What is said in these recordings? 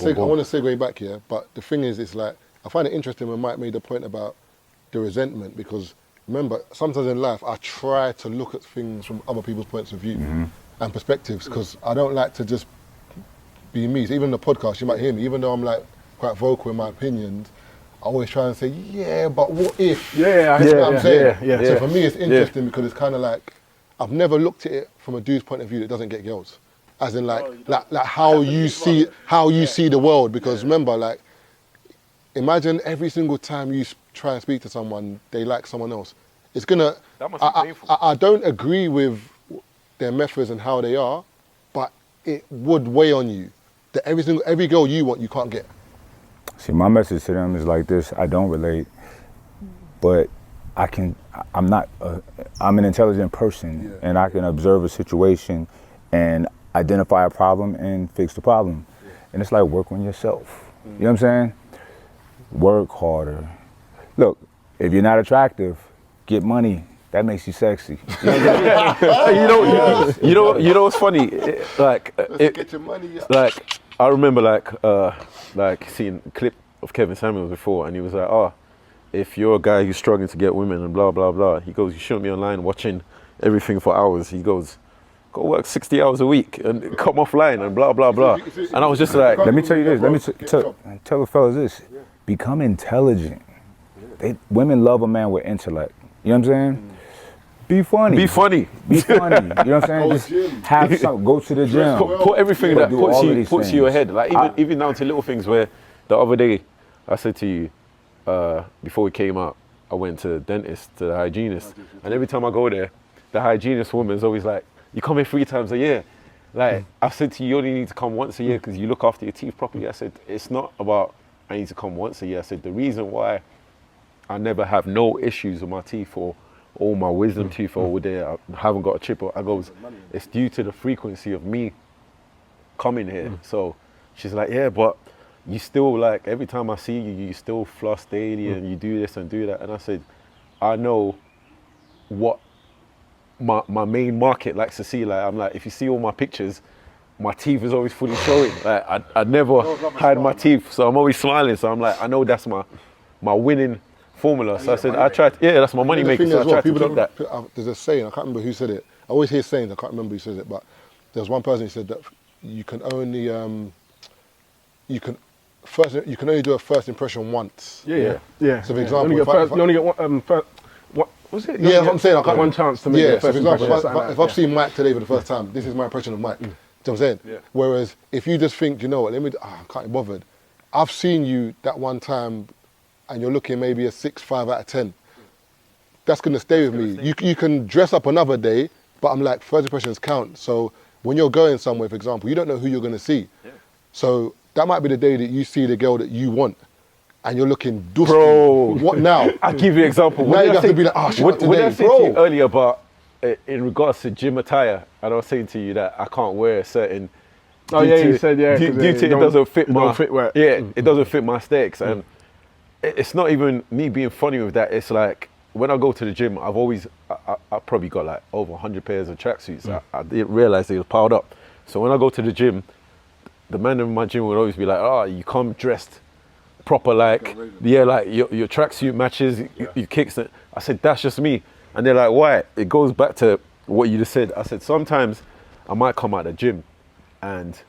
I want to segue back here, but the thing is, it's like, I find it interesting when Mike made the point about the resentment, because remember, sometimes in life, I try to look at things from other people's points of view and perspectives, because I don't like to just be me. So even the podcast, you might hear me, even though I'm like quite vocal in my opinions, I always try and say, yeah, but what if? I you know what I'm saying? Yeah. So for me, it's interesting because it's kind of like, I've never looked at it from a dude's point of view that doesn't get girls. As in like how you see the world. Because remember, like, imagine every single time you try and speak to someone, they like someone else. It's gonna, that must be painful. I don't agree with their methods and how they are, but it would weigh on you. That every girl you want, you can't get. See, my message to them is like this: I don't relate, but I'm an intelligent person, and I can observe a situation and identify a problem and fix the problem. And it's like, work on yourself. You know what I'm saying? Work harder. Look, if you're not attractive, get money. That makes you sexy. You know what's funny? Get your money up. Like, I remember like seeing a clip of Kevin Samuels before, and he was like, oh, if you're a guy who's struggling to get women and blah, blah, blah, he goes, you shouldn't be online watching everything for hours. He goes, go work 60 hours a week and come offline and blah, blah, blah. And I was just like, let me tell you this, tell the fellas this, become intelligent. Women love a man with intellect. You know what I'm saying? Be funny. Be funny. Be funny. You know what I'm saying? Just have some, go to the gym. Put everything that puts you ahead. Like even down to little things where the other day I said to you, before we came out, I went to the dentist, to the hygienist, and every time I go there, the hygienist woman is always like, you come here 3 times a year. Like, I said to you, you only need to come once a year because you look after your teeth properly. I said, it's not about I need to come once a year. I said, the reason why I never have no issues with my teeth or all my wisdom teeth over there, I haven't got a chip, I goes, it's due to the frequency of me coming here. So she's like, yeah, but you still, like, every time I see you, you still floss daily and you do this and do that. And I said, I know what my main market likes to see. Like, I'm like, if you see all my pictures, my teeth is always fully showing. Like, I never hide my teeth, so I'm always smiling. So I'm like, I know that's my winning formula. So I said, that's my money maker. So I tried to keep that. There's a saying, I can't remember who said it. I always hear sayings, I can't remember who says it, but there's one person who said that you can only do a first impression once. Yeah. So for example, you only get one. What was it? Yeah, what I'm saying. I can't one chance to make the the first first impression. impression. If I've seen Mike today for the first time, this is my impression of Mike. Do you know what I'm saying? Yeah. Whereas if you just think, you know what, I can't be bothered. I've seen you that one time and you're looking maybe a 6, 5 out of 10. That's going to stay with me. You can dress up another day, but I'm like, first impressions count. So when you're going somewhere, for example, you don't know who you're going to see. Yeah. So that might be the day that you see the girl that you want and you're looking dusty. Bro. What now? I'll give you an example. Now you have to be like, what did I say to you earlier about, in regards to gym attire, and I was saying to you that I can't wear a certain... you said, due to it doesn't fit my... it doesn't fit my aesthetics. And it's not even me being funny with that. It's like, when I go to the gym, I probably got like over 100 pairs of tracksuits. I didn't realize they were piled up. So when I go to the gym, the man in my gym would always be like, oh, you come dressed proper, like, yeah, like your tracksuit matches, your kicks. I said, that's just me. And they're like, why? It goes back to what you just said. I said, sometimes I might come out of the gym and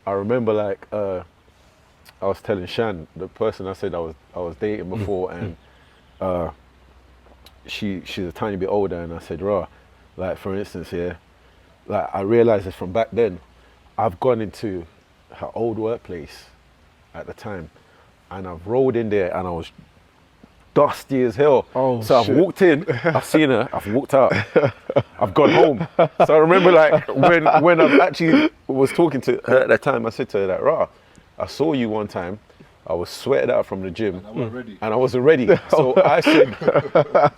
I remember, like, I was telling Shan, the person I said I was dating before, and she's a tiny bit older, and I said, raw, like, for instance, like, I realized this from back then. I've gone into her old workplace at the time, and I've rolled in there and I was dusty as hell. Oh, so I've walked in, I've seen her, I've walked out, I've gone home. So I remember, like, when I actually was talking to her at that time, I said to her, like, rah, I saw you one time, I was sweated out from the gym and I wasn't ready. So I said,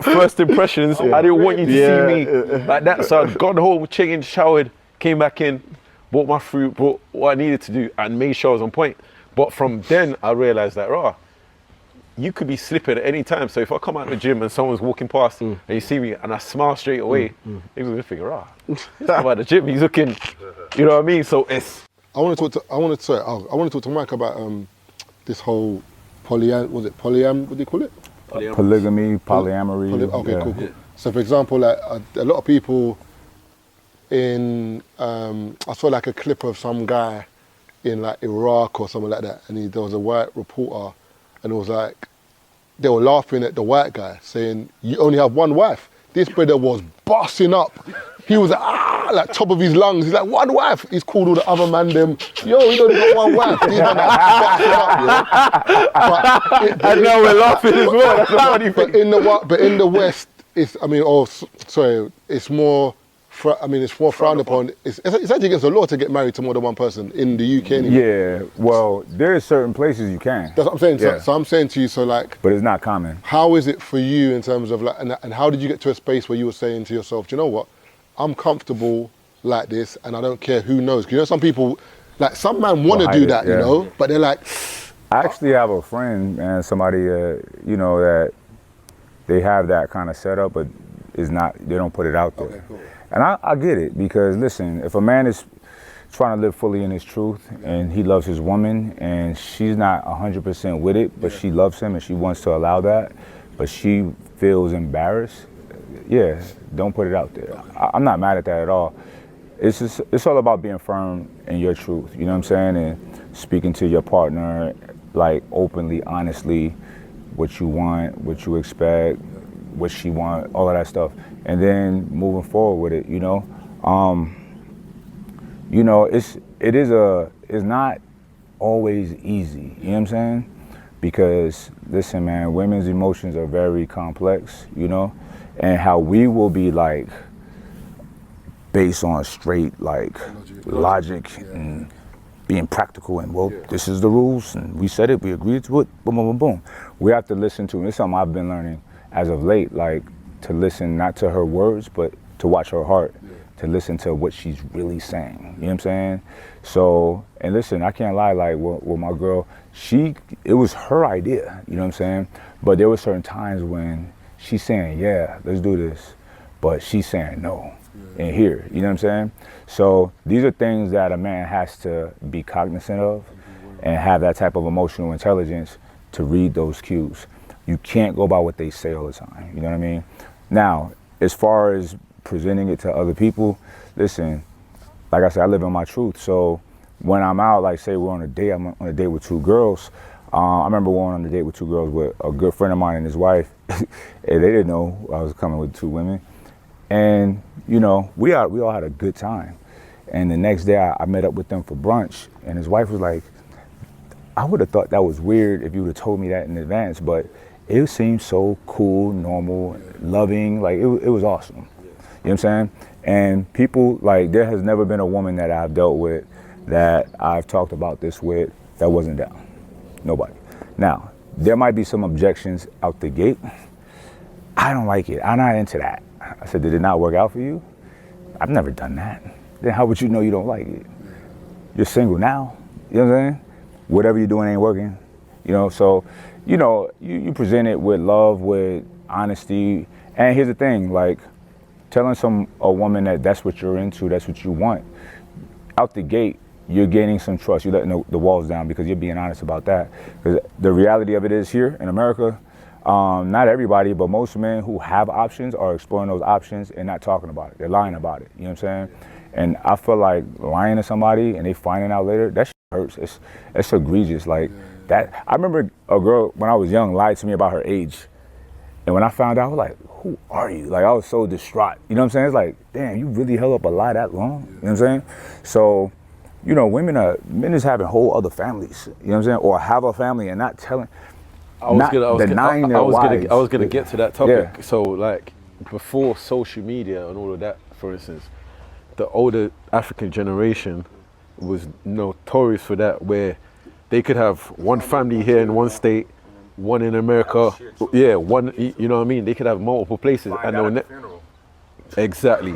first impressions, I didn't want you to see me like that. So I'd gone home, changed, showered, came back in, bought my fruit, bought what I needed to do, and made sure I was on point. But from then I realized that, you could be slipping at any time. So if I come out of the gym and someone's walking past and you see me and I smile straight away, they're gonna think, he's out of the gym, he's looking, you know what I mean? So I want to talk to Mike about this whole what do you call it? Polygamy, polyamory. Okay, cool. So for example, like a lot of people in, I saw like a clip of some guy in like Iraq or something like that, and there was a white reporter, and it was like, they were laughing at the white guy saying, you only have one wife. This brother was busting up. He was like top of his lungs. He's like, one wife. He's called all the other man them, yo, he only got one wife. These man like busting up, yeah. I know we're laughing as well. That's a funny but in the West, it's more. It's more frowned upon. It's actually against the law to get married to more than one person in the UK anyway. Yeah, well, there are certain places you can. That's what I'm saying. Yeah. So I'm saying to you, so like... But it's not common. How is it for you in terms of like, and how did you get to a space where you were saying to yourself, do you know what? I'm comfortable like this and I don't care who knows. 'Cause you know some people, like some man want to do that, you know, but they're like... I actually have a friend and somebody, you know, that they have that kind of setup, but it's not, they don't put it out there. Okay, cool. And I get it, because listen, if a man is trying to live fully in his truth and he loves his woman and she's not 100% with it, but she loves him and she wants to allow that, but she feels embarrassed, yeah, don't put it out there. I'm not mad at that at all. It's all about being firm in your truth, you know what I'm saying? And speaking to your partner, like openly, honestly, what you want, what you expect, what she want, all of that stuff. And then moving forward with it, you know. You know, it's not always easy, you know what I'm saying? Because listen, man, women's emotions are very complex, you know, and how we will be like based on straight like logic and being practical and this is the rules and we said it, we agreed to it, boom, boom, boom, boom. We have to listen to, and it's something I've been learning as of late, like to listen not to her words, but to watch her heart, to listen to what she's really saying, you know what I'm saying? So, and listen, I can't lie, like with my girl, it was her idea, you know what I'm saying? But there were certain times when she's saying, yeah, let's do this, but she's saying no, and here, you know what I'm saying? So these are things that a man has to be cognizant of and have that type of emotional intelligence to read those cues. You can't go by what they say all the time, you know what I mean? Now, as far as presenting it to other people, listen, like I said, I live in my truth. So when I'm out, like say we're on a date, I'm on a date with two girls. I remember going on a date with two girls with a good friend of mine and his wife. And they didn't know I was coming with two women. And, you know, we all had a good time. And the next day I met up with them for brunch, and his wife was like, I would have thought that was weird if you would have told me that in advance, but it seemed so cool, normal, loving, like it was awesome. You know what I'm saying? And people, like there has never been a woman that I've dealt with that I've talked about this with that wasn't down. Nobody. Now, there might be some objections out the gate. I don't like it. I'm not into that. I said, did it not work out for you? I've never done that. Then how would you know you don't like it? You're single now. You know what I'm saying? Whatever you're doing ain't working. You know, so, you know, you present it with love, with honesty. And here's the thing, like telling a woman that that's what you're into, that's what you want. Out the gate, you're gaining some trust. You're letting the walls down because you're being honest about that. Because the reality of it is here in America, not everybody, but most men who have options are exploring those options and not talking about it. They're lying about it. You know what I'm saying? And I feel like lying to somebody and they finding out later, that shit hurts. It's egregious. Like that. I remember a girl when I was young lied to me about her age. And when I found out, I was like, who are you? Like I was so distraught. You know what I'm saying? It's like, damn, you really held up a lie that long? You know what I'm saying? So, you know, men is having whole other families, you know what I'm saying? Or have a family and not telling. I was gonna get to that topic. Yeah. So like before social media and all of that, for instance, the older African generation was notorious for that, where they could have one family here in one state, one in America, one, you know what I mean? They could have multiple places, and exactly.